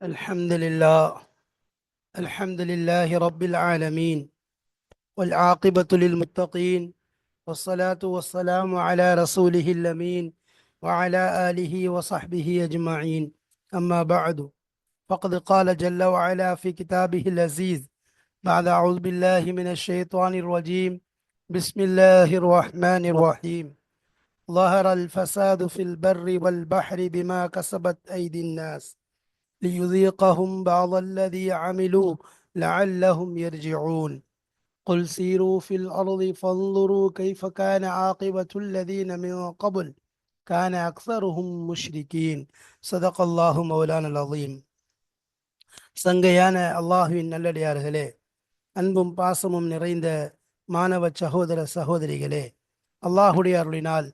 الحمد لله. الحمد لله رب العالمين، والعاقبة للمتقين، والصلاة والسلام على رسوله الأمين وعلى آله وصحبه أجمعين. أما بعد، فقد قال جل وعلا في كتابه العزيز بعد أعوذ بالله من الشيطان الرجيم. بسم الله الرحمن الرحيم. ظهر الفساد في البر والبحر بما كسبت أيدي الناس ليذيقهم بعض الذي عملوا لعلهم يرجعون. قل سيروا في الأرض فانظروا كيف كان عاقبة الذين من قبل كان أكثرهم مشركين. صدق الله مولانا العظيم. சங்கையான அல்லாஹுவின் நல்லடியார்களே, அன்பும் பாசமும் நிறைந்த மாணவ சகோதர சகோதரிகளே, அல்லாஹுடைய அருளினால்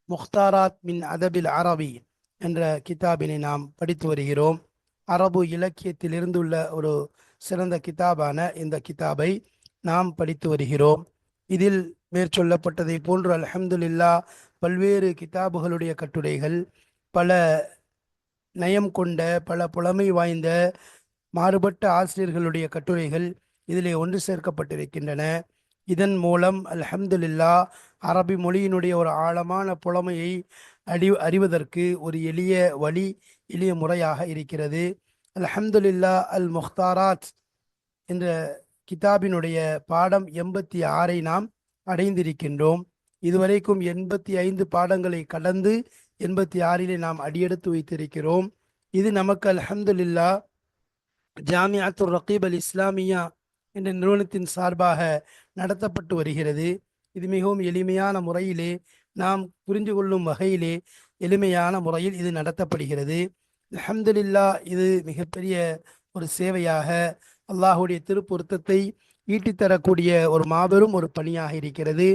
முக்தாராத் மின் அதபில் அரபி என்ற கிதாபினை நாம் படித்து வருகிறோம். அரபு இலக்கியத்தில் இருந்துள்ள ஒரு சிறந்த கிதாபான இந்த கிதாபை நாம் படித்து வருகிறோம். இதில் மேற்சொல்லப்பட்டதை போன்று அல்ஹம்துலில்லா பல்வேறு கிதாபுகளுடைய கட்டுரைகள், பல நயம் கொண்ட பல புலமை வாய்ந்த மாறுபட்ட ஆசிரியர்களுடைய கட்டுரைகள் இதிலே ஒன்று சேர்க்கப்பட்டிருக்கின்றன. இதன் மூலம் அல்ஹம்துலில்லா அரபி மொழியினுடைய ஒரு ஆழமான புலமையை அறிவதற்கு ஒரு எளிய வழி, எளிய முறையாக இருக்கிறது. அல்ஹம்துலில்லா அல் முக்தாராத் என்ற கிதாபினுடைய பாடம் 86 நாம் அடைந்திருக்கின்றோம். இதுவரைக்கும் 85 பாடங்களை கடந்து 86 நாம் அடியெடுத்து வைத்திருக்கிறோம். இது நமக்கு அல்ஹம்துலில்லா ஜாமியாத்துர் ரகீப் அல் இஸ்லாமியா என்ற நிறுவனத்தின் சார்பாக நடத்தப்பட்டு வருகிறது. இது மிகவும் எளிமையான முறையிலே, நாம் புரிந்து கொள்ளும் வகையிலே எளிமையான முறையில் இது நடத்தப்படுகிறது. அல்ஹம்துலில்லா இது மிகப்பெரிய ஒரு சேவையாக, அல்லாஹுடைய திருப்பொருத்தத்தை ஈட்டித்தரக்கூடிய ஒரு மாபெரும் ஒரு பணியாக இருக்கிறது.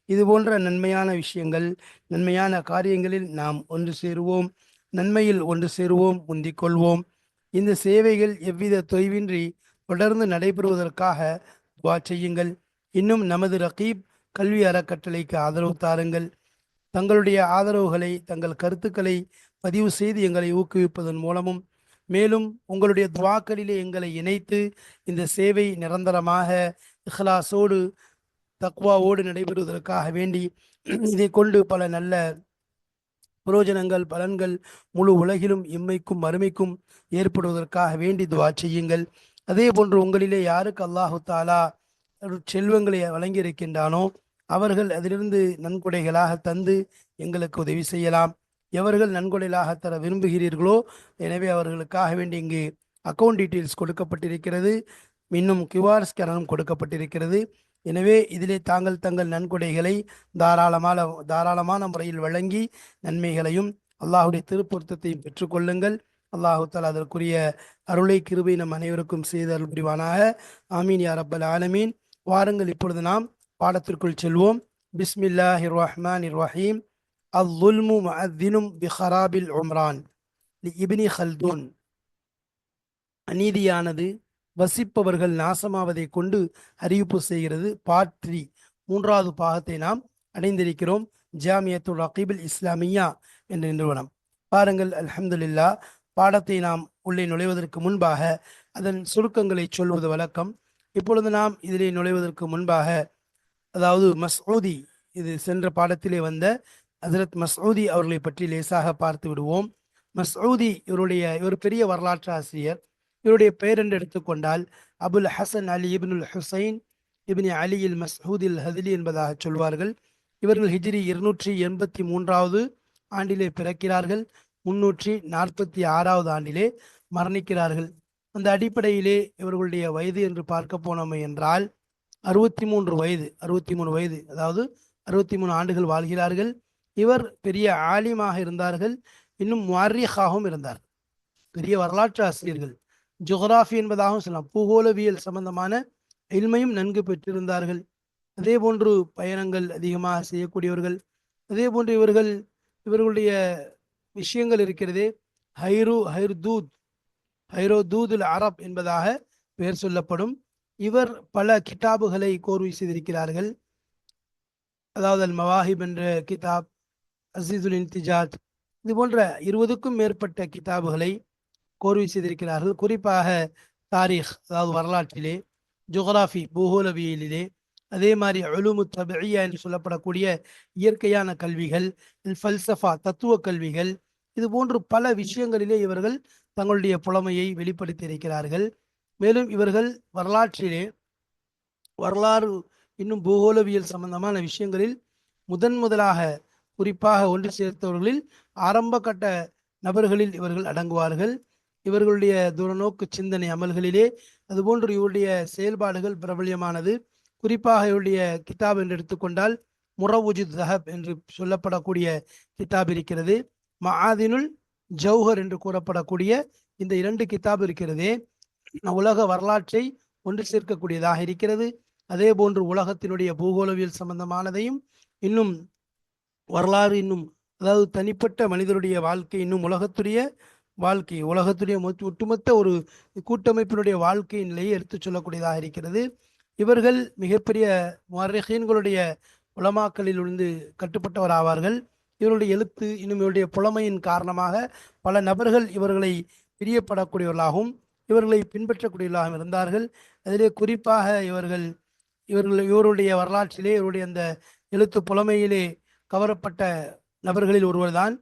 இது போன்ற நன்மையான விஷயங்கள், நன்மையான காரியங்களில் நாம் ஒன்று சேருவோம், நன்மையில் ஒன்று சேருவோம், முந்திக் கொள்வோம். இந்த சேவைகள் எவ்வித தொய்வின்றி தொடர்ந்து நடைபெறுவதற்காக துஆ செய்யுங்கள். இன்னும் நமது ரகீப் கல்வி அறக்கட்டளைக்கு ஆதரவு தாருங்கள். தங்களுடைய ஆதரவுகளை, தங்கள் கருத்துக்களை பதிவு செய்து எங்களை ஊக்குவிப்பதன் மூலமும், மேலும் உங்களுடைய துவாக்களிலே எங்களை இணைத்து இந்த சேவை நிரந்தரமாக இஹ்லாஸோடு தக்வாவோடு நடைபெறுவதற்காக வேண்டி இதை கொண்டு பல நல்ல புரோஜனங்கள், பலன்கள் முழு உலகிலும் இம்மைக்கும் மறுமைக்கும் ஏற்படுவதற்காக வேண்டி துவா செய்யுங்கள். அதே போன்று உங்களிலே யாருக்கு அல்லாஹு தாலா செல்வங்களை வழங்கியிருக்கின்றானோ அவர்கள் அதிலிருந்து நன்கொடைகளாக தந்து எங்களுக்கு உதவி செய்யலாம். எவர்கள் நன்கொடைகளாக தர விரும்புகிறீர்களோ, எனவே அவர்களுக்காக வேண்டி இங்கு அக்கௌண்ட் டீட்டெயில்ஸ் கொடுக்கப்பட்டிருக்கிறது, இன்னும் கியூஆர் ஸ்கேனரும் கொடுக்கப்பட்டிருக்கிறது. எனவே இதிலே தாங்கள் தங்கள் நன்கொடைகளை தாராளமான முறையில் வழங்கி நன்மைகளையும் அல்லாஹுடைய திருப்பொருத்தத்தையும் பெற்றுக்கொள்ளுங்கள். அல்லாஹு தாலா அதற்குரிய அருளை கிருபை நம் அனைவருக்கும் செய்து அருள் புரிவானாக. ஆமீன் யா ரப்பல் ஆலமீன். வாருங்கள், இப்பொழுது நாம் பாடத்திற்குள் செல்வோம். பிஸ்மில்லாஹிர் ரஹ்மானிர் ரஹீம். அல்-ظுல்மு முஅத்தினும் பிஹராபில் உம்ரான் இப்னி ஹல்தூன். அநீதியானது வசிப்பவர்கள் நாசமாவதை கொண்டு அறிவிப்பு செய்கிறது. பார்ட் 3, 3வது பாகத்தை நாம் அடைந்திருக்கிறோம். ஜாமியத்துல் ரகீப் அல் இஸ்லாமியா என்ற நிறுவனம். பாருங்கள், அல்ஹம்துலில்லா பாடத்தை நாம் உள்ளே நுழைவதற்கு முன்பாக அதன் சுருக்கங்களை சொல்வது வழக்கம். இப்பொழுது நாம் இதிலே நுழைவதற்கு முன்பாக, அதாவது மஸ்ஊதி, இது சென்ற பாடத்திலே வந்த ஹஜ்ரத் மஸ்ஊதி அவர்களை பற்றி லேசாக பார்த்து விடுவோம். மஸ்ஊதி இவர் பெரிய வரலாற்று ஆசிரியர். இவருடைய பெயர் என்று எடுத்துக்கொண்டால் அபுல் ஹசன் அலி இப்னுல் ஹுசைன் இப்னி அலி இல் மஸ்ஊத் இல் ஹதிலி என்பதாக சொல்வார்கள். இவர்கள் ஹிஜ்ரி 283வது ஆண்டிலே பிறக்கிறார்கள், 346வது ஆண்டிலே மரணிக்கிறார்கள். அந்த அடிப்படையிலே இவர்களுடைய வயது என்று பார்க்க போனோம் என்றால் 63 வயது, அதாவது 63 ஆண்டுகள் வாழ்கிறார்கள். இவர் பெரிய ஆலிமாக இருந்தார்கள், இன்னும் முஅர்ரிகாகவும் இருந்தார். பெரிய வரலாற்று ஆசிரியர்கள், ஜியோகிராஃபி என்பதாகவும் சொல்லலாம், பூகோளவியல் சம்பந்தமான இல்மையும் நன்கு பெற்றிருந்தார்கள். அதே போன்று பயணங்கள் அதிகமாக செய்யக்கூடியவர்கள். அதே போன்று இவர்களுடைய விஷயங்கள் இருக்கிறதே, ஹைரோதூதுல் அரப் என்பதாக பெயர் சொல்லப்படும். இவர் பல கிதாபுகளை கோர்வை செய்திருக்கிறார்கள். அதாவது அல் மவாஹிப் என்ற கிதாப், அசீசுல் இன்திஜாத், இது போன்ற 20க்கும் மேற்பட்ட கிதாபுகளை கோர்வை செய்திருக்கிறார்கள். குறிப்பாக தாரீக், அதாவது வரலாற்றிலே, ஜுகராஃபி பூகோளவியலிலே, அதே மாதிரி உலூமு தபிஇய்யா என்று சொல்லப்படக்கூடிய இயற்கையான கல்விகள், ஃபல்சஃபா தத்துவ கல்விகள், இது போன்று பல விஷயங்களிலே இவர்கள் தங்களுடைய புலமையை வெளிப்படுத்தி இருக்கிறார்கள். மேலும் இவர்கள் வரலாறு இன்னும் பூகோளவியல் சம்பந்தமான விஷயங்களில் முதலாக குறிப்பாக ஒன்று சேர்த்தவர்களில் ஆரம்ப கட்ட நபர்களில் இவர்கள் அடங்குவார்கள். இவர்களுடைய தூரநோக்கு சிந்தனை அமல்களிலே அதுபோன்று இவருடைய செயல்பாடுகள் பிரபல்யமானது. குறிப்பாக இவருடைய கிதாப் என்று எடுத்துக்கொண்டால் முரவுஜித் தஹப் என்று சொல்லப்படக்கூடிய கிதாப் இருக்கிறது. மஆதினுல் ஜௌஹர் என்று கூறப்படக்கூடிய இந்த 2 கிதாப் இருக்கிறதே, உலக வரலாற்றை ஒன்று சேர்க்கக்கூடியதாக இருக்கிறது. அதே போன்று உலகத்தினுடைய பூகோளவியல் சம்பந்தமானதையும் இன்னும் வரலாறு இன்னும் அதாவது தனிப்பட்ட மனிதனுடைய வாழ்க்கை இன்னும் உலகத்துடைய ஒட்டுமொத்த ஒரு கூட்டமைப்பினுடைய வாழ்க்கை நிலையை எடுத்துச் சொல்லக்கூடியதாக இருக்கிறது. இவர்கள் மிகப்பெரிய முஅர்ரிகீன்களுடைய உலமாக்களில் இருந்து கட்டுப்பட்டவர் ஆவார்கள். இவருடைய எழுத்து இன்னும் இவருடைய புலமையின் காரணமாக பல நபர்கள் இவர்களை பிரியப்படக்கூடியவர்களாகவும் இவர்களை பின்பற்றக்கூடியவர்களாகவும் இருந்தார்கள். அதிலே குறிப்பாக இவருடைய வரலாற்றிலே இவருடைய அந்த எழுத்து புலமையிலே கவரப்பட்ட நபர்களில் ஒருவர் தான்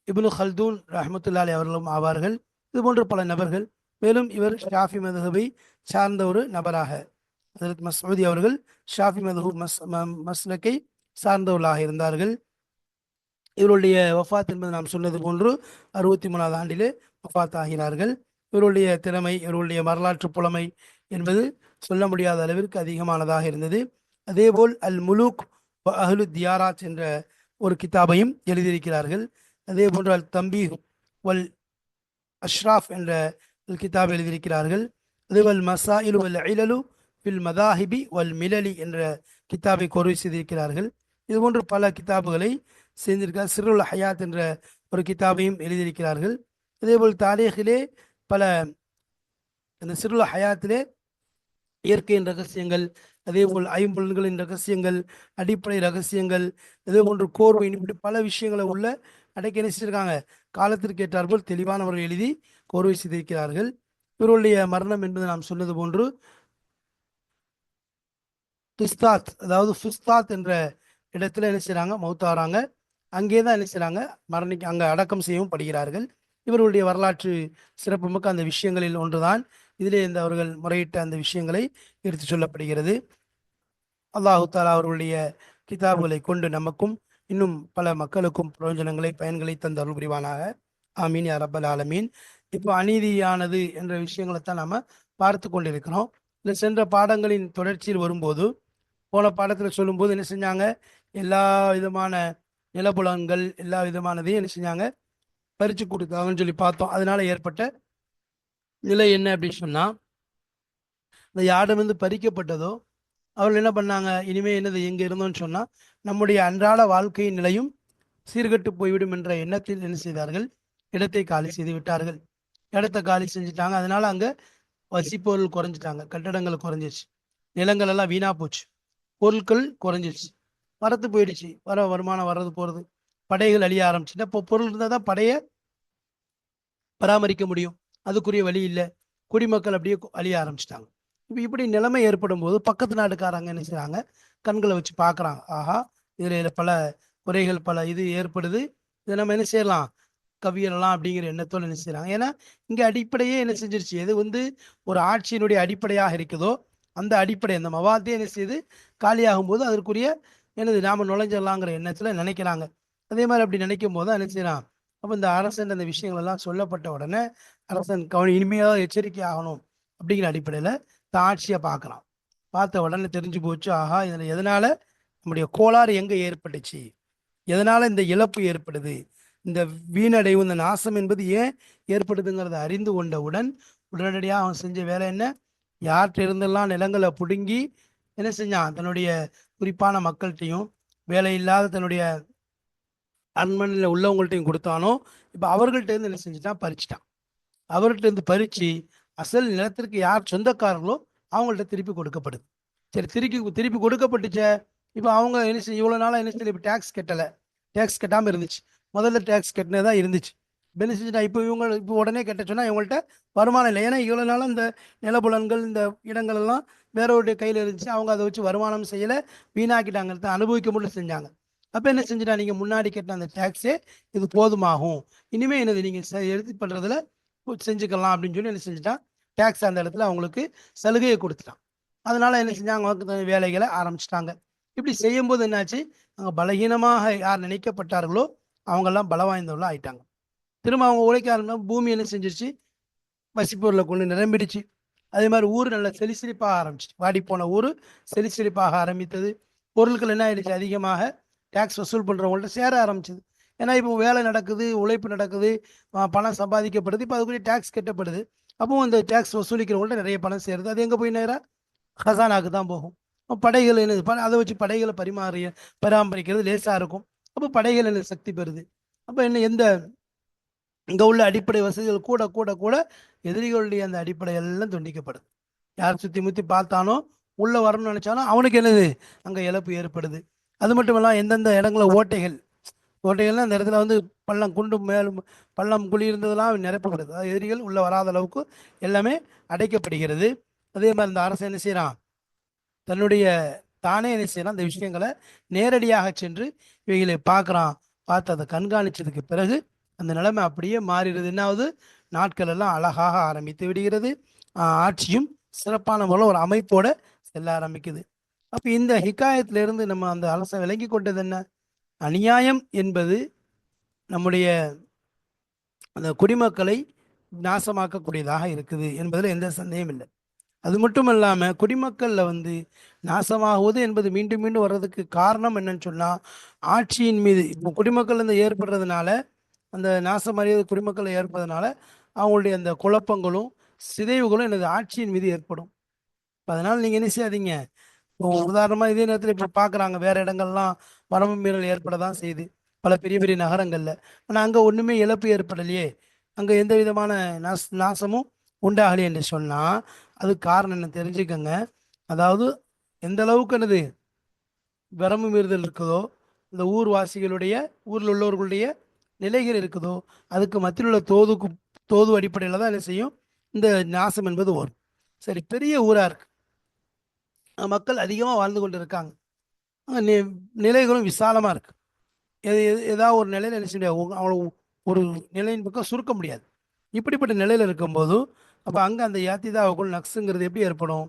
இப்னு ஹல்தூன் ரஹ்மத்துல்லாஹி அவர்களும் ஆவார்கள். இதுபோன்ற பல நபர்கள். மேலும் இவர் ஷாஃபி மதுஹபை சார்ந்த ஒரு நபராக, ஹஜ்ரத் மஸ்ஊதி அவர்கள் ஷாஃபி மதுஹப் மஸ்லக்கை சார்ந்தவர்களாக இருந்தார்கள். இவருடைய வஃபாத் என்பது நாம் சொன்னது போன்று 63வது ஆண்டிலே வஃபாத் ஆகிறார்கள். இவருடைய திறமை, இவருடைய வரலாற்று புலமை என்பது சொல்ல முடியாத அளவிற்கு அதிகமானதாக இருந்தது. அதேபோல் அல் முலூக் அஹ்லு தியாராத் என்ற ஒரு கிதாபையும் எழுதியிருக்கிறார்கள். அதே போன்று அல் தம்பீஹ் வல் அஷ்ராஃப் என்ற கிதாப் எழுதியிருக்கிறார்கள். அதேபோல் மசாயிலு வல் இலலு ஃபில் மதாஹிபி வல் மிலலி என்ற கிதாபை கோர்வை செய்திருக்கிறார்கள். இதுபோன்று பல கிதாபுகளை செய்திருக்கிறார். சிறுல் ஹயாத் என்ற ஒரு கிதாபையும் எழுதியிருக்கிறார்கள். அதேபோல் தாரீகிலே பல இந்த சிறுல் ஹயாத்திலே இயற்கையின் ரகசியங்கள், அதேபோல் ஐம்பொருள்களின் ரகசியங்கள், அடிப்படை ரகசியங்கள், இதே போன்று கோர்வை, இப்படி பல விஷயங்களை உள்ள அடக்கி என்ன செஞ்சிருக்காங்க, காலத்திற்கு ஏற்றாற்போல் தெளிவானவர்கள் எழுதி கோர்வை செய்திருக்கிறார்கள். இவருடைய மரணம் என்பது நாம் சொன்னது போன்று துஸ்தாத், அதாவது ஃபுஸ்தாத் என்ற இடத்துல என்ன செய்கிறாங்க, மௌத்தாகிறாங்க. அங்கே தான் என்ன செய்கிறாங்க, அங்கே அடக்கம் செய்யவும் படுகிறார்கள். இவர்களுடைய வரலாற்று சிறப்புமிக்க அந்த விஷயங்களில் ஒன்றுதான் இதிலே இந்த அவர்கள் முறையிட்ட அந்த விஷயங்களை எடுத்து சொல்லப்படுகிறது. அல்லாஹு தாலா அவர்களுடைய கிதாபுகளை கொண்டு நமக்கும் இன்னும் பல மக்களுக்கும் பிரயோஜனங்களை, பயன்களை தந்த அருள் புரிவானாக. ஆமீன் யா ரப்பல் ஆலமீன். இப்போ அநீதியானது என்ற விஷயங்களைத்தான் நாம பார்த்து கொண்டிருக்கிறோம். இல்லை, சென்ற பாடங்களின் தொடர்ச்சியில் வரும்போது, போன பாடத்தில் சொல்லும்போது என்ன செஞ்சாங்க, எல்லா விதமான நிலப்புலன்கள் எல்லா விதமானதையும் என்ன செஞ்சாங்க, பறிச்சு கொடுத்தாங்கன்னு சொல்லி பார்த்தோம். அதனால ஏற்பட்ட நிலை என்ன அப்படின்னு சொன்னா, இந்த யாரிடமிருந்து பறிக்கப்பட்டதோ அவர்கள் என்ன பண்ணாங்க, இனிமே என்னது எங்க இருந்தோம்னு சொன்னா நம்முடைய அன்றாட வாழ்க்கையின் நிலையும் சீர்கட்டு போய்விடும் என்ற எண்ணத்தில் என்ன செய்தார்கள், இடத்தை காலி செய்து விட்டார்கள். இடத்தை காலி செஞ்சுட்டாங்க. அதனால அங்க வசிப்பொருள் குறைஞ்சிட்டாங்க, கட்டடங்கள் குறைஞ்சிச்சு, நிலங்கள் எல்லாம் வீணா போச்சு, பொருட்கள் குறைஞ்சிச்சு, வரத்து போயிடுச்சு, வருமானம் வர்றது போறது, படைகள் அழிய ஆரம்பிச்சுன்னா இப்போ பொருள் இருந்தால் தான் படையை பராமரிக்க முடியும். அதுக்குரிய வழி இல்லை. குடிமக்கள் அப்படியே அழிய ஆரம்பிச்சிட்டாங்க. இப்போ இப்படி நிலைமை ஏற்படும் போது பக்கத்து நாட்டுக்காரங்க என்ன செய்றாங்க, கண்களை வச்சு பார்க்குறாங்க, ஆஹா இதில் பல குறைகள் பல இது ஏற்படுது, இதை நம்ம என்ன செய்யலாம், கவியலாம் அப்படிங்கிற எண்ணத்தோடு என்ன செய்யறாங்க. ஏன்னா இங்கே அடிப்படையே என்ன செஞ்சிருச்சு, எது ஒரு ஆட்சியினுடைய அடிப்படையாக இருக்குதோ அந்த அடிப்படை அந்த மவாத்தே என்ன செய்யுது, காலியாகும் போது அதற்குரிய நாம நுழைஞ்சிடலாங்கிற எண்ணத்தில் நினைக்கிறாங்க. அதே மாதிரி அப்படி நினைக்கும் போது என்ன செய்யறான், அப்போ இந்த அரசன் அந்த விஷயங்கள் எல்லாம் சொல்லப்பட்ட உடனே அரசன் இனிமையாக எச்சரிக்கை ஆகணும் அப்படிங்கிற அடிப்படையில் தான் ஆட்சியை பார்க்குறான். பார்த்த உடனே தெரிஞ்சு போச்சு, ஆஹா இதில் எதனால நம்முடைய கோளாறு எங்கே ஏற்பட்டுச்சு, எதனால இந்த இழப்பு ஏற்படுது, இந்த வீணடைவு, இந்த நாசம் என்பது ஏன் ஏற்படுதுங்கிறத அறிந்து கொண்டவுடன் உடனடியாக அவன் செஞ்ச வேலை என்ன, யார்கிட்ட இருந்தெல்லாம் நிலங்களை பிடுங்கி என்ன செஞ்சான், தன்னுடைய குறிப்பான மக்கள்கிட்டையும் வேலை இல்லாத தன்னுடைய அரண்மனையில் உள்ளவங்கள்ட்டையும் கொடுத்தானோ, இப்போ அவர்கள்ட்ட இருந்து என்ன செஞ்சுட்டான், பறிச்சுட்டான். அவர்கிட்ட இருந்து பறிச்சு அசல் நிலத்திற்கு யார் சொந்தக்காரர்களோ அவங்கள்ட்ட திருப்பி கொடுக்கப்படுது. சரி, திருப்பி கொடுக்கப்பட்டுச்ச. இப்போ அவங்க என்ன செய்ய, இவ்வளோ நாளாக என்ன செய்ய, இப்போ டேக்ஸ் கட்டலை, டேக்ஸ் கட்டாமல் இருந்துச்சு. முதல்ல டேக்ஸ் கட்டினதான் இருந்துச்சு. என்ன செஞ்சுட்டா இப்போ இவங்க இப்போ உடனே கட்ட சொன்னால் இவங்கள்ட்ட வருமானம் இல்லை. ஏன்னா இவ்வளோ நாளும் இந்த நிலப்புலன்கள் இந்த இடங்கள் எல்லாம் வேறொருடைய கையில் இருந்துச்சு. அவங்க அதை வச்சு வருமானம் செய்யலை, வீணாக்கிட்டாங்க, அனுபவிக்க மட்டும் செஞ்சாங்க. அப்போ என்ன செஞ்சுட்டா, நீங்கள் முன்னாடி கட்டின அந்த டேக்ஸே இது போதுமாகும், இனிமேல் என்னது நீங்கள் எழுதி பண்ணுறதுல செஞ்சுக்கலாம் அப்படின்னு சொல்லி என்ன செஞ்சுட்டான், டேக்ஸ் அந்த இடத்துல அவங்களுக்கு சலுகையை கொடுத்துட்டான். அதனால என்ன செஞ்சாங்க, அவங்க வேலைகளை ஆரம்பிச்சிட்டாங்க. இப்படி செய்யும்போது என்னாச்சு, அங்கே பலகீனமாக யார் நினைக்கப்பட்டார்களோ அவங்கெல்லாம் பல வாய்ந்தவர்களாக ஆயிட்டாங்க. திரும்ப அவங்க உழைக்க ஆரம்பிச்சா பூமி என்ன செஞ்சிருச்சு, வசிப்பொருளை கொண்டு நிரம்பிடுச்சு. அதே மாதிரி ஊர் நல்ல செழிப்பாக ஆரம்பிச்சிச்சு. வாடி போன ஊர் செழிப்பாக ஆரம்பித்தது. பொருட்கள் என்ன ஆயிடுச்சு, அதிகமாக டேக்ஸ் வசூல் பண்ணுறவங்கள்ட்ட சேர ஆரம்பிச்சது. ஏன்னா இப்போ வேலை நடக்குது, உழைப்பு நடக்குது, பணம் சம்பாதிக்கப்படுது, இப்போ அதுக்குரிய டேக்ஸ் கட்டப்படுது. அப்போ அந்த டேக்ஸ் வசூலிக்கிறவங்கள்ட்ட நிறைய பணம் சேருது. அது எங்கே போய் நேராக ஹசானாக்கு தான் போகும். படைகள் என்னது, அதை வச்சு படைகளை பராமரிக்கிறது லேசாக இருக்கும். அப்போ படைகள் என்ன சக்தி பெறுது. அப்போ என்ன, எந்த இங்கே உள்ள அடிப்படை வசதிகள் கூட கூட கூட எதிரிகளுடைய அந்த அடிப்படை எல்லாம் துண்டிக்கப்படுது. யார் சுற்றி முற்றி பார்த்தானோ உள்ளே வரணும்னு நினச்சானோ அவனுக்கு என்னது, அங்கே இழப்பு ஏற்படுது. அது மட்டும் இல்லாமல் எந்தெந்த இடங்களில் ஓட்டைகள்லாம் அந்த இடத்துல வந்து பள்ளம் குண்டு மேலும் பள்ளம் குழி இருந்ததெல்லாம் நிரப்பப்படுது. அதாவது எதிரிகள் உள்ளே வராத அளவுக்கு எல்லாமே அடைக்கப்படுகிறது. அதே மாதிரி இந்த அரசு என்ன செய்யறான், தன்னுடைய தானே என்ன செய்யறான், இந்த விஷயங்களை நேரடியாக சென்று இவைகளை பார்க்குறான். பார்த்து அதை கண்காணிச்சதுக்கு பிறகு அந்த நிலைமை அப்படியே மாறிடுது. என்னாவது, நாட்கள் எல்லாம் அழகாக ஆரம்பித்து விடுகிறது. ஆட்சியும் சிறப்பான முறையில் ஒரு அமைப்போட செல்ல ஆரம்பிக்குது. அப்போ இந்த ஹிகாயத்திலிருந்து நம்ம அந்த அரசை விளங்கி கொண்டது என்ன, அநியாயம் என்பது நம்முடைய அந்த குடிமக்களை நாசமாக்கக்கூடியதாக இருக்குது என்பதில் எந்த சந்தேகம் இல்லை. அது மட்டும் இல்லாமல் குடிமக்களில் வந்து நாசமாகுவது என்பது மீண்டும் மீண்டும் வர்றதுக்கு காரணம் என்னன்னு சொன்னால், ஆட்சியின் மீது இப்போ குடிமக்கள் இந்த ஏற்படுறதுனால, அந்த நாசமறியது குடிமக்கள் ஏற்படுறதுனால அவங்களுடைய அந்த குழப்பங்களும் சிதைவுகளும் எனது ஆட்சியின் மீது ஏற்படும். அதனால் நீங்கள் என்ன செய்யாதீங்க, உதாரணமாக இதே நேரத்தில் இப்போ பார்க்குறாங்க வேறு இடங்கள்லாம் வரம்பு மீறல் ஏற்பட தான் செய்யுது பல பெரிய பெரிய நகரங்களில். ஆனால் அங்கே ஒன்றுமே இழப்பு ஏற்படலையே, அங்கே எந்த விதமான நாசமும் உண்டாகலையே என்று சொன்னால் அதுக்கு காரணம் என்ன தெரிஞ்சுக்கங்க. அதாவது எந்த அளவுக்கு என்னது வரம்பு மீறுதல் இருக்குதோ, இந்த ஊர்வாசிகளுடைய ஊரில் உள்ளவர்களுடைய நிலைகள் இருக்குதோ, அதுக்கு மத்தியில் உள்ள தோது அடிப்படையில் தான் என்ன செய்யும், இந்த நாசம் என்பது வரும். சரி, பெரிய ஊராக இருக்கு, மக்கள் அதிகமாக வாழ்ந்து கொண்டு இருக்காங்க, நிலைகளும் விசாலமாக இருக்கு. ஏதாவது ஒரு நிலையில் என்ன செய்ய முடியாது, அவ்வளோ ஒரு நிலையின் பக்கம் சுருக்க முடியாது. இப்படிப்பட்ட நிலையில் இருக்கும்போது அப்போ அங்கே அந்த யாத்திதாவுக்குள் நக்ஸுங்கிறது எப்படி ஏற்படும்,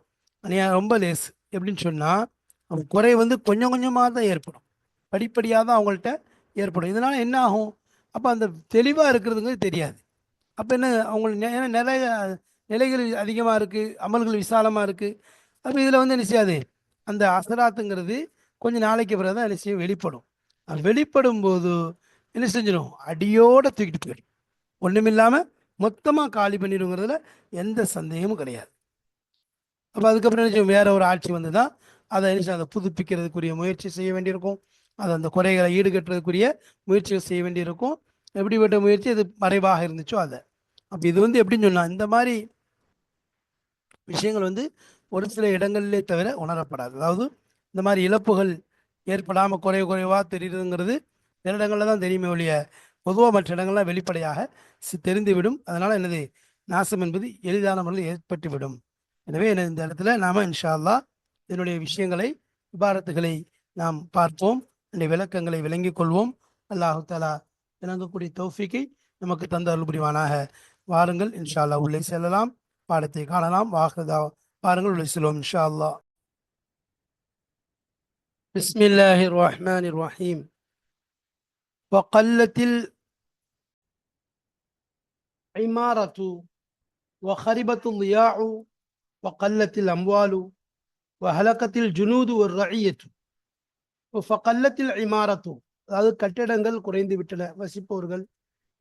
ரொம்ப லேசு. எப்படின்னு சொன்னால், குறை வந்து கொஞ்சம் கொஞ்சமாக தான் ஏற்படும், படிப்படியாக தான் அவங்கள்ட்ட ஏற்படும். இதனால் என்ன ஆகும், அப்போ அந்த தெளிவாக இருக்கிறதுங்கிறது தெரியாது. அப்போ என்ன, அவங்களுக்கு ஏன்னா நிறைய நிலைகள் அதிகமாக இருக்குது, அமல்கள் விசாலமாக இருக்குது. அப்போ இதில் வந்து என்ன செய்யாது, அந்த அசராத்துங்கிறது கொஞ்சம் நாளைக்கு பிறகு தான் என்ன செய்யும், வெளிப்படும். வெளிப்படும் போது என்ன செஞ்சிடும், அடியோடு தூக்கிட்டு போயிடும், ஒன்றுமில்லாமல் மொத்தமாக காலி பண்ணிடுங்கிறதுல எந்த சந்தேகமும் கிடையாது. அப்போ அதுக்கப்புறம் என்ன செய்யும், வேற ஒரு ஆட்சி வந்து தான் அதை என்ன செய்யும், அதை புதுப்பிக்கிறதுக்குரிய முயற்சி செய்ய வேண்டியிருக்கும், அதை அந்த குறைகளை ஈடுகட்டுறதுக்குரிய முயற்சிகள் செய்ய வேண்டியிருக்கும். எப்படிப்பட்ட முயற்சி அது மறைவாக இருந்துச்சோ அதை. அப்போ இது வந்து எப்படின்னு சொன்னால், இந்த மாதிரி விஷயங்கள் வந்து ஒரு சில இடங்களிலே தவிர உணரப்படாது. அதாவது இந்த மாதிரி இழப்புகள் ஏற்படாமல் குறைவாக தெரியுதுங்கிறது சில இடங்களில் தான் தெரியுமே ஒழிய, பொதுவாக மற்ற இடங்கள்லாம் வெளிப்படையாக தெரிந்துவிடும். அதனால் என்னது, நாசம் என்பது எளிதான முறையில் ஏற்பட்டுவிடும். எனவே இந்த இடத்துல நாம் இன்ஷா அல்லாஹ் இதனுடைய விஷயங்களை, விபாரத்துகளை நாம் பார்ப்போம், என்னுடைய விளக்கங்களை விளங்கிக் கொள்வோம். அல்லாஹு தஆலா விளங்கக்கூடிய தௌஃபீக்கை நமக்கு தந்த அருள் புரிவானாக. வாருங்கள் இன்ஷா அல்லாஹ் உள்ளே செல்லலாம், பாடத்தை காணலாம். வாருங்கள் உள்ளே செல்வோம் இன்ஷா அல்லாஹ். பிஸ்மில்லாஹிர் ரஹ்மானிர் ரஹீம். وقلت العمارة وخربت الضياع وقلت الأموال وهلكت الجنود والرعية وقلت العمارة. அதாவது கட்டிடங்கள் குறைந்து விட்டன, வசிப்பவர்கள்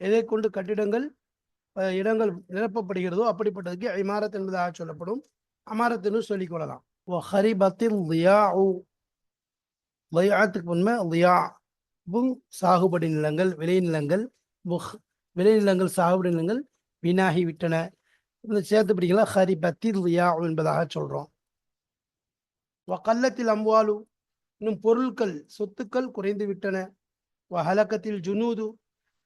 எதை கொண்டு கட்டிடங்கள் இடங்கள் நிரப்பப்படுகிறதோ அப்படிப்பட்டதுக்கு இமாரத் என்பதாக சொல்லப்படும். அமாரத்துன்னு சொல்லிக் கொள்ளலாம். ஹரிபத்தில் லியாத்துக்கு உண்மை லியாவும் சாகுபடி நிலங்கள், விளைநிலங்கள், விளைநிலங்கள் சாகுபடி நிலங்கள் வீணாகி விட்டன. சேர்த்து பிடிக்கலாம், ஹரிபத்தில் லியா என்பதாக சொல்றோம். வக்கல்லத்தில் அம்வாலு, இன்னும் பொருட்கள் சொத்துக்கள் குறைந்து விட்டன. வஹலக்கத்தில் ஜுனூது,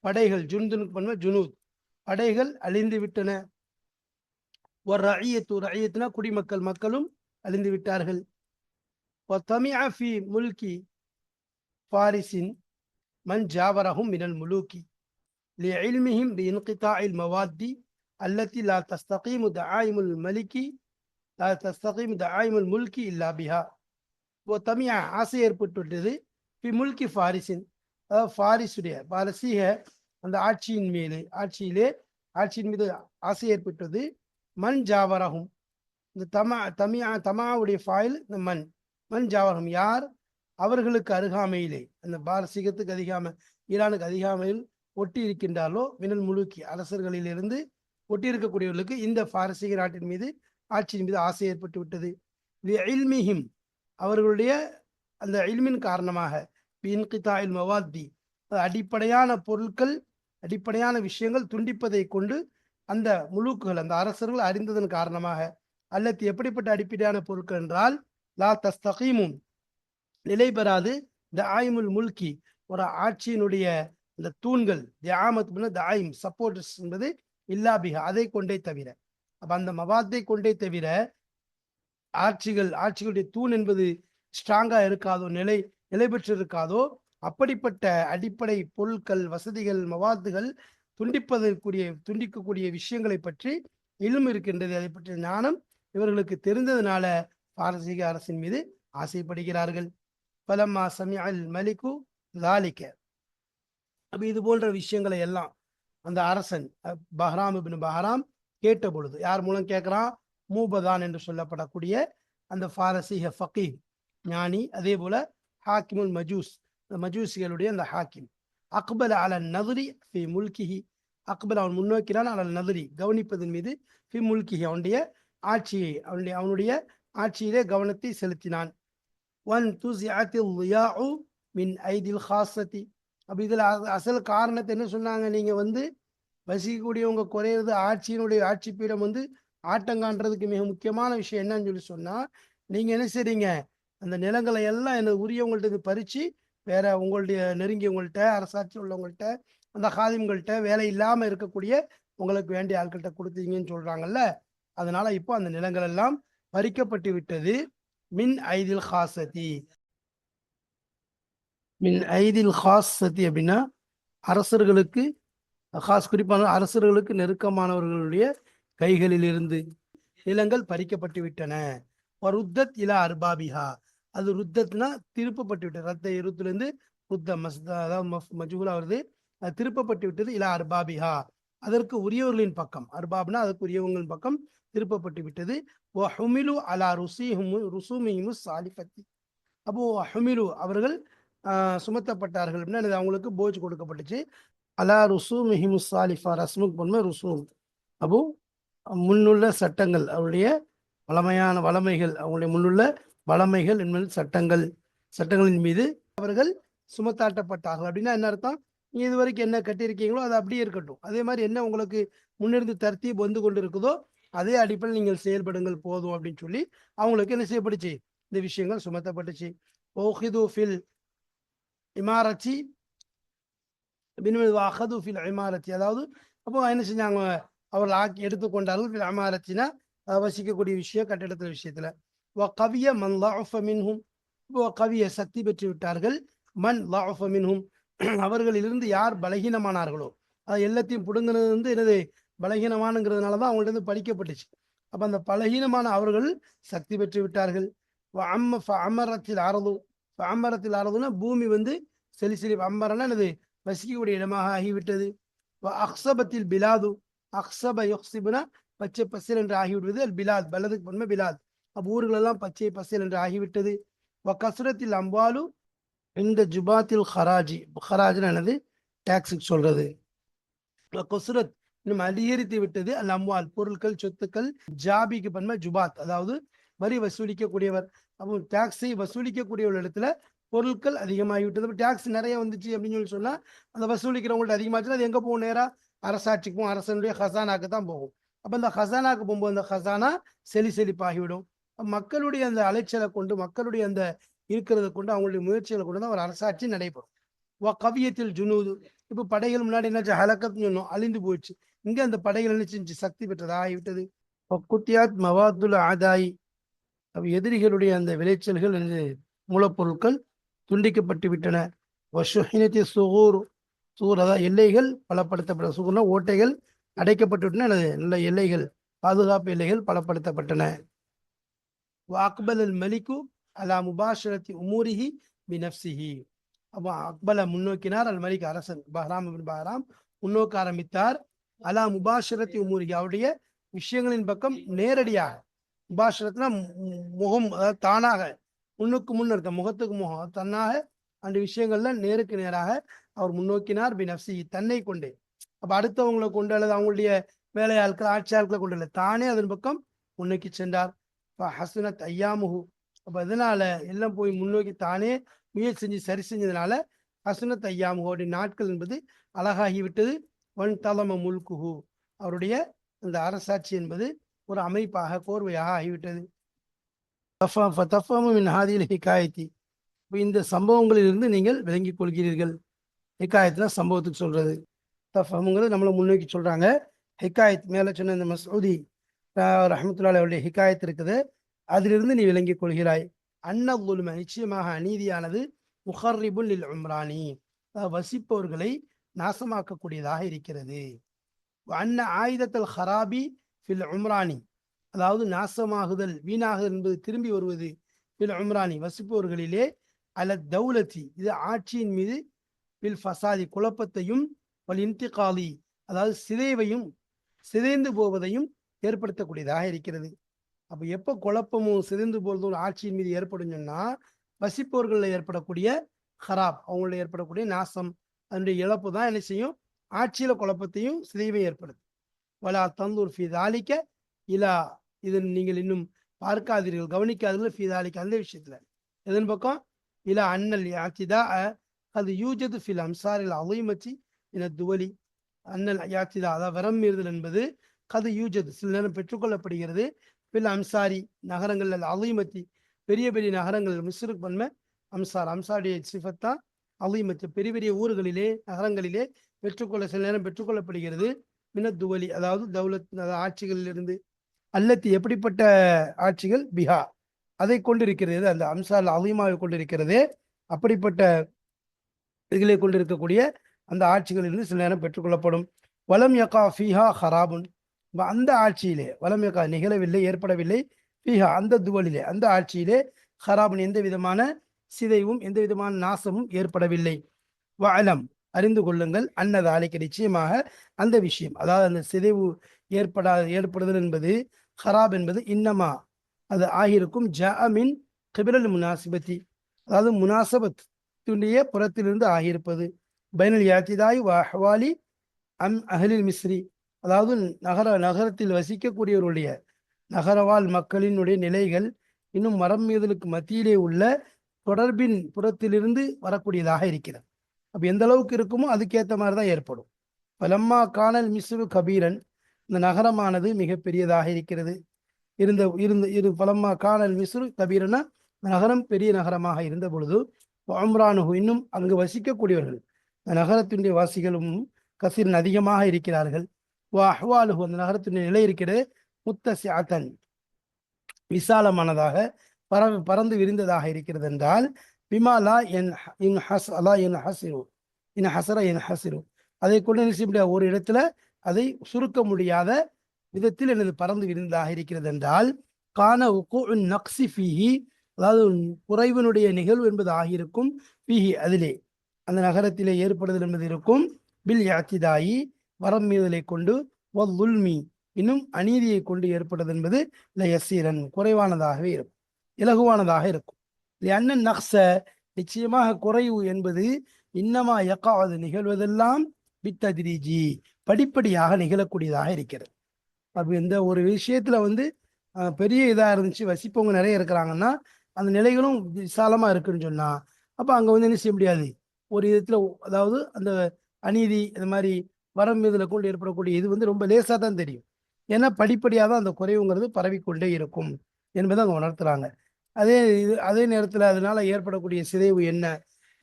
படைகள், ஜுந்துனுக்கு பண்ணுவ ஜுனூத், படைகள் அழிந்து விட்டன. ஒரு ரஇயத்து, ரஇயத்துனா குடிமக்கள், மக்களும் அழிந்து விட்டார்கள். وطمع في ملك فارس من جاورهم من الملوك لعلمهم بانقطاع المواد التي لا تستقيم دعائم الملك لا تستقيم دعائم الملك إلا بها. தமிழ் ஆசை ஏற்பட்டுவிட்டது பி முல்கி ஃபாரிசின், அதாவது ஃபாரிசுடைய பாரசீக அந்த ஆட்சியின் ஆட்சியின் மீது ஆசை ஏற்பட்டது. மண் ஜாவரகும், இந்த தமாவுடைய ஃபாயில் இந்த மண் ஜாவரகும், யார் அவர்களுக்கு அருகாமையிலே, அந்த பாரசீகத்துக்கு அதிகாமை, ஈரானுக்கு அதிகாமையில் ஒட்டி இருக்கின்றாலோ, மினல் முழுக்கி அரசர்களிலிருந்து ஒட்டி இருக்கக்கூடியவர்களுக்கு இந்த பாரசீக நாட்டின் மீது, ஆட்சியின் மீது ஆசை ஏற்பட்டு விட்டது. இல்மிஹிம், அவர்களுடைய அந்த இல்மின் காரணமாக, பின்கிதாயில் மவாத்தி, அடிப்படையான பொருட்கள், அடிப்படையான விஷயங்கள் துண்டிப்பதை கொண்டு அந்த முழுக்குகள், அந்த அரசர்கள் அறிந்ததன் காரணமாக, அல்லது எப்படிப்பட்ட அடிப்படையான பொருட்கள் என்றால், லா தஸ்தகீமும், நிலை பெறாது, தாயிமுல் முல்கி, ஒரு ஆட்சியினுடைய இந்த தூண்கள், தியாமத் தாயிம் சப்போர்ட்ஸ் என்பது இல்லாபிகா, அதை கொண்டே தவிர. அப்ப அந்த மவாத்தை கொண்டே தவிர ஆட்சிகளுடைய தூண் என்பது ஸ்ட்ராங்கா இருக்காதோ, நிலை பெற்று இருக்காதோ, அப்படிப்பட்ட அடிப்படை பொருட்கள், வசதிகள், மவாத்துகள் துண்டிக்கக்கூடிய விஷயங்களை பற்றி இல்ம் இருக்கின்றது. அதை பற்றிய ஞானம் இவர்களுக்கு தெரிந்ததுனால பாரசீக அரசின் மீது ஆசைப்படுகிறார்கள். பலம்மா சமிஅல் மலிகு ذلك, அப்ப இது போன்ற விஷயங்களை எல்லாம் அந்த அரசன் பஹ்ராம் இப்னு பஹ்ராம் கேட்ட பொழுது, யார் மூலம் கேட்கிறான்? மூபதான் என்று சொல்லப்படக்கூடிய அந்த பாரசீக ஃபகீஹ் ஞானி, அதே போல ஹாக்கிமுல் மஜூஸ், மஜூசிகளுடைய அந்த ஹாக்கிம். அக்பல் அலன் நதுரி ஃபி முல்கிஹி, அக்பல் அவன் முன்னோக்கினான், அலல் நதுரி கவனிப்பதன் மீது, ஃபி முல்கிஹி அவனுடைய ஆட்சியை, அவனுடைய ஆட்சியிலே கவனத்தை செலுத்தினான். ஒன் துஸிஅத்தில் லியாஉ மின் ஐதில் ஹாஸதி, அப்போ இதில் அசல் காரணத்தை என்ன சொன்னாங்க? நீங்கள் வசிக்கக்கூடியவங்க குறையிறது, ஆட்சி பீடம் ஆட்டங்கான்றதுக்கு மிக முக்கியமான விஷயம் என்னன்னு சொன்னால், நீங்கள் என்ன செய்றீங்க? அந்த நிலங்களை எல்லாம் எனக்கு உரியவங்கள்ட்ட பறித்து வேற உங்களுடைய நெருங்கியவங்கள்ட்ட, அரசாட்சி உள்ளவங்கள்ட்ட, அந்த ஹாதிம்கள்ட்ட, வேலை இல்லாமல் இருக்கக்கூடிய உங்களுக்கு வேண்டிய ஆட்கள்கிட்ட கொடுத்தீங்கன்னு சொல்கிறாங்கல்ல. அதனால இப்போ அந்த நிலங்கள் எல்லாம் பறிக்கப்பட்டு விட்டது. மின் ஐதில் ஹாசதி, மின் ஐதில் ஹாசதி அப்படின்னா அரசர்களுக்கு, குறிப்பான அரசர்களுக்கு நெருக்கமானவர்களுடைய கைகளில் இருந்து நிலங்கள் பறிக்கப்பட்டு விட்டன. ருத்தத் இலா அர்பாபிஹா, அது ருத்தத்னா திருப்பப்பட்டு விட்டது, ரத்த இருத்திலிருந்து ருத்த மஜ்ஹூலா வருது, அது திருப்பப்பட்டு விட்டது. இலா அர்பாபிஹா, அதற்கு உரியவர்களின் பக்கம், அர்பாப்னா அதற்கு உரியவர்களின் பக்கம் திருப்பப்பட்டு விட்டது. ஹுமிலு அலா ருசூமிஹிமு சாலிஃபத்தி, அப்போ ஹுமிலு அவர்கள் சுமத்தப்பட்டார்கள் அப்படின்னா அவங்களுக்கு போஜ் கொடுக்கப்பட்டுச்சு. அலா ருசூமிஹிமு சாலிஃபா, ரஸ்முக் பொன்மை ருசூம், அப்போ முன்னுள்ள சட்டங்கள், அவருடைய வளமைகள், அவங்களுடைய முன்னுள்ள வளமைகள் என்பது சட்டங்களின் மீது அவர்கள் சுமத்தாட்டப்பட்டார்கள். அப்படின்னா என்ன அர்த்தம்? நீ இது வரைக்கும் என்ன கட்டியிருக்கீங்களோ அது அப்படியே இருக்கட்டும், அதே மாதிரி என்ன உங்களுக்கு முன்னிருந்து தர்த்தீப் வந்து கொண்டு இருக்குதோ அதே அடிப்படையில் நீங்கள் செயல்படுங்கள் போதும் அப்படின்னு சொல்லி அவங்களுக்கு என்ன செய்யப்பட்டுச்சு? இந்த விஷயங்கள் சுமத்தப்பட்டுச்சு. ஓஹிது ஃபில் இமாரத்தி பின்வாஹது ஃபில் இமாரத்தி, அதாவது அப்போ என்ன செஞ்சாங்க? அவர்கள் எடுத்துக்கொண்டார்கள். ஃபில் இமாரத்தினா வசிக்கக்கூடிய விஷயம், கட்டிடத்துல விஷயத்துல. கவிய மன் ضعف منهم, கவிய சக்தி பெற்று விட்டார்கள். மன் ضعف منهم, அவர்களிலிருந்து யார் பலகீனமானார்களோ, அது எல்லாத்தையும் புடுங்கினது என்னது? பலகீனமானங்கிறதுனால தான் அவங்கள்ட்ட படிக்கப்பட்டுச்சு. அப்ப அந்த பலகீனமான அவர்கள் சக்தி பெற்று விட்டார்கள். அமரத்தில் ஆரதுனா பூமி செலி அம்மரனா என்னது? வசிக்கக்கூடிய இடமாக ஆகிவிட்டது. அக்ஸபத்தில் பிலாது, அக்ஸப யுக்ஸிபுனா பச்சை பசேல் என்று ஆகிவிடுவது. அல் பிலாத், பலதுக்கு பொன்மை பிலாத், ஊர்கள் எல்லாம் பச்சை பசேல் என்று ஆகிவிட்டது. கசுரத்தில் அம்பாலு இந்த ஜுபாத்தில் ஹராஜ்னா என்னது? டாக்ஸுக்கு சொல்றது. கசுரத் இன்னும் அதிகரித்து விட்டது. அல் அம்வால் பொருட்கள், சொத்துக்கள். ஜாபிக்கு பன்மை ஜுபாத், அதாவது வரி வசூலிக்கக்கூடியவர். அப்போ டாக்ஸை வசூலிக்கக்கூடிய ஒரு இடத்துல பொருட்கள் அதிகமாகிவிட்டது. டாக்ஸ் நிறைய வந்துச்சு அப்படின்னு சொன்னா அந்த வசூலிக்கிறவங்கள்ட்ட அதிகமாச்சுன்னா அது எங்க போகும்? நேரா அரசாட்சிக்கும் அரசனுடைய ஹசானாக்கு தான் போகும். அப்ப அந்த ஹசானாக்கு போகும்போது அந்த ஹசானா செழிப்பாகிவிடும். மக்களுடைய அந்த அலைச்சலை கொண்டு, மக்களுடைய அந்த இருக்கிறத கொண்டு, அவங்களுடைய முயற்சிகளை கொண்டு தான் ஒரு அரசாட்சி நடைபெறும். கவியத்தில் ஜுனூது, இப்போ படைகள் முன்னாடி என்னாச்சு, ஹலக்கத்னு சொன்னோம், அழிந்து போயிடுச்சு. இங்க அந்த படைகள் என்ன செஞ்சு சக்தி பெற்றதா ஆகிவிட்டது. குத்தியாத் மவாத்துல் ஆதாய், எதிரிகளுடைய அந்த விளைச்சல்கள், மூலப்பொருட்கள் துண்டிக்கப்பட்டு விட்டன. வஷுஹினத்தி சுகூர், சூர் அதாவது எல்லைகள் பலப்படுத்தப்பட்ட, சுகூர்னா ஓட்டைகள் அடைக்கப்பட்டு விட்டன, நல்ல எல்லைகள், பாதுகாப்பு எல்லைகள் பலப்படுத்தப்பட்டன. அக்பல் அல் மலிக்கு அலா முபாஷரத்தி உமூரிஹி பினப்சிஹி. அப்போ அக்பல முன்னோக்கினார், அல் மலிக் அரசன் பஹ்ராம் பஹ்ராம் முன்னோக்க ஆரம்பித்தார். அலா முபாஷரத்தி உமூரிஹி, அவருடைய விஷயங்களின் பக்கம் நேரடியாக. முபாஷரத்னா முகம், அதாவது தானாக, முன்னுக்கு முன் இருக்க, முகத்துக்கு முகம், தன்னாக அந்த விஷயங்கள்ல நேருக்கு நேராக அவர் முன்னோக்கினார். பினப்சி, தன்னை கொண்டே. அப்ப அடுத்தவங்களை கொண்டு அல்லது அவங்களுடைய வேலையாட்கள் ஆட்சியாட்களை கொண்டு இல்லை, தானே அதன் பக்கம் முன்னோக்கி சென்றார். ஹசுனத் ஐயாமுஹு, அப்ப இதனால எல்லாம் போய் முன்னோக்கி தானே முயற்சி செஞ்சு சரி செஞ்சதுனால ஹசுனத் ஐயாமுஹோடைய நாட்கள் என்பது அழகாகிவிட்டது. ஒன் தலம முல்குஹு, அவருடைய அந்த அரசாட்சி என்பது ஒரு அமைப்பாக, கோர்வையாக ஆகிவிட்டது. ஹிகாயத்தி, இந்த சம்பவங்களிலிருந்து நீங்கள் விளங்கிக் கொள்கிறீர்கள். ஹிகாயத்னா சம்பவத்துக்கு சொல்றது, தஃபமுங்கிறது நம்மளை முன்னோக்கி சொல்றாங்க. ஹிகாயத் மேல சொன்ன இந்த மசூதி ரஹமத்துல்லாஹி அவருடைய ஹிகாயத் இருக்குது, அதிலிருந்து நீ விளங்கிக் கொள்கிறாய். அன்னதுல்ம, நிச்சயமாக அநீதியானது, முஹர்ரிபுல் லில் உம்ரானி, வசிப்பவர்களை நாசமாக்கக்கூடியதாக இருக்கிறது. அன்ன ஆயுதத்தல் ஹராபி ஃபில் உம்ரானி, அதாவது நாசமாகுதல், வீணாகுதல் என்பது திரும்பி வருவது, ஃபில் உம்ரானி வசிப்பவர்களிலே, அல தௌலத்தி, இது ஆட்சியின் மீது, பில் ஃபசாதி குழப்பத்தையும், வல் இன்திகாலி, அதாவது சிதைவையும், சிதைந்து போவதையும் ஏற்படுத்தக்கூடியதாக இருக்கிறது. அப்ப எப்போ குழப்பமும் சிதைந்து போவதும் ஆட்சியின் மீது ஏற்படும் சொன்னா, வசிப்பவர்களில் ஏற்படக்கூடிய ஹராப், அவங்களில் ஏற்படக்கூடிய நாசம், அதனுடைய இழப்பு தான் என்ன செய்யும், ஆட்சியில குழப்பத்தையும் சிதைவையும் ஏற்படுது. வலா தந்தூர் ஃபி தாலிக்க இலா, இதன் நீங்கள் இன்னும் பார்க்காதீர்கள், கவனிக்காதீர்கள், ஃபி தாலிக்க, அந்த விஷயத்துல. எதன் பக்கம், இலா அன்னல் யாத்திதா அது யூஜது ஃபில் அம்சாரில் அலைமச்சி என துவலி. அன்னல் யாத்திதா, அதாவது வரம் மீறுதல் என்பது, கது யூஜது சில நேரம் பெற்றுக்கொள்ளப்படுகிறது, பில் அம்சாரி நகரங்கள், அலைமத்தி பெரிய பெரிய நகரங்கள், மிஸ்ருக்கு பன்மை அம்சார், அம்சாருடைய சிஃபத்தா அலைமத்தி பெரிய பெரிய ஊர்களிலே, நகரங்களிலே பெற்றுக்கொள்ள சில நேரம் பெற்றுக்கொள்ளப்படுகிறது. மினத்துவலி, அதாவது தௌலத், ஆட்சிகளிலிருந்து. அல்லத்தி, எப்படிப்பட்ட ஆட்சிகள், பிஹா அதை கொண்டிருக்கிறது, அந்த அம்சால் அலைமாவை கொண்டிருக்கிறது, அப்படிப்பட்ட இதுகளை கொண்டிருக்கக்கூடிய அந்த ஆட்சிகளிலிருந்து சில நேரம் பெற்றுக்கொள்ளப்படும். வலம் யகா ஃபீஹா ஹராபுன், அந்த ஆட்சியிலே, வலம் யகா நிகழவில்லை, ஏற்படவில்லை, ஃபீஹா அந்த துவலிலே, அந்த ஆட்சியிலே, ஹராபுன் எந்த விதமான சிதைவும், எந்த விதமான நாசமும் ஏற்படவில்லை. வஅலம், அறிந்து கொள்ளுங்கள், அன்னதாலிக்கு நிச்சயமாக அந்த விஷயம், அதாவது அந்த சிதைவு ஏற்படுதல் என்பது, ஹராப் என்பது, இன்னமா அது ஆகியிருக்கும், ஜஅமின் கிபிரல் முனாசிபத்தி, அதாவது முனாசபத் புறத்திலிருந்து ஆகியிருப்பது, பைனல் யாத்திதாய் வ அஹ்வாலி அம் அஹ்லில் மிஸ்ரி, அதாவது நகரத்தில் வசிக்கக்கூடியவருடைய, நகரவாழ் மக்களினுடைய நிலைகள், இன்னும் மரம் மீதலுக்கு மத்தியிலே உள்ள தொடர்பின் புறத்திலிருந்து வரக்கூடியதாக இருக்கிறது. அப்ப எந்த அளவுக்கு இருக்குமோ அதுக்கேற்ற மாதிரி தான் ஏற்படும். பலம்மா கானல் மிஸ்ரு கபீரன், இந்த நகரமானது மிக பெரியதாக இருக்கிறது. இரு பலம்மா கானல் மிஸ்ரு கபீரனா, நகரம் பெரிய நகரமாக இருந்த பொழுது, உம்ரானுஹு, இன்னும் அங்கு வசிக்கக்கூடியவர்கள், நகரத்தினுடைய வாசிகளும் கசீரன் அதிகமாக இருக்கிறார்கள். அஹ்வாலுஹு, அந்த நகரத்தினுடைய நிலை இருக்கிறது, முத்தசிஅத்தன் விசாலமானதாக, பறந்து விரிந்ததாக இருக்கிறது என்றால், பிமாலா என் இன் ஹஸ் அலா என் ஹசிரு இன் ஹசரா என் ஹசிரு, அதை கொண்டு நினைச்ச முடியாது, ஒரு இடத்துல அதை சுருக்க முடியாத விதத்தில் எனது பறந்து விரிந்ததாக இருக்கிறது என்றால், கான உக்கூஉன் நக்ஸி ஃபீஹி, அதாவது குறைவினுடைய நிகழ்வு என்பது ஆகியிருக்கும், ஃபீஹி அதிலே, அந்த நகரத்திலே ஏற்படுதல் என்பது இருக்கும், பில் யாத்திதாயி வரம் மீதலை கொண்டு, வல்லுல்மி இன்னும் அநீதியை கொண்டு ஏற்படுவது என்பது லயசீரன் குறைவானதாகவே இருக்கும், இலகுவானதாக இருக்கும். அண்ணன் நக்ஸ, நிச்சயமாக குறைவு என்பது, இன்னமா யக்காவது நிகழ்வதெல்லாம், பித்ததிரிஜி படிப்படியாக நிகழக்கூடியதாக இருக்கிறது. அப்போ இந்த ஒரு விஷயத்துல பெரிய இதாக இருந்துச்சு, வசிப்பவங்க நிறைய இருக்கிறாங்கன்னா, அந்த நிலைகளும் விசாலமாக இருக்குன்னு சொன்னா, அப்போ அங்கே என்ன செய்ய முடியாது, ஒரு விதத்தில், அதாவது அந்த அநீதி இந்த மாதிரி வரம் மீதில் கொண்டு ஏற்படக்கூடிய இது ரொம்ப லேசாக தான் தெரியும். ஏன்னா படிப்படியாக தான் அந்த குறைவுங்கிறது பரவிக்கொண்டே இருக்கும் என்பதை அவங்க உணர்த்துறாங்க. அதே நேரத்தில் அதனால ஏற்படக்கூடிய சிதைவு என்ன,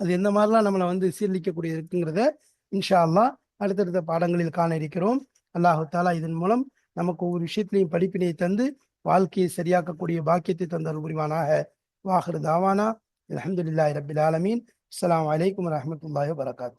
அது எந்த மாதிரிலாம் நம்மளை சீர்லிக்கக்கூடிய இருக்குங்கிறத இன்ஷா அல்லாஹ் அடுத்தடுத்த பாடங்களில் காண இருக்கிறோம். அல்லாஹு தாலா இதன் மூலம் நமக்கு ஒவ்வொரு விஷயத்திலையும் படிப்பினை தந்து வாழ்க்கையை சரியாக்கக்கூடிய பாக்கியத்தை தந்தல் புரிவானாக. வாஹிரு தாவானா அல்ஹம்துலில்லாஹி ரப்பில் ஆலமீன். அஸ்ஸலாமு அலைக்கும் வரஹ்மத்துல்லாஹி வபரகாத்துஹு.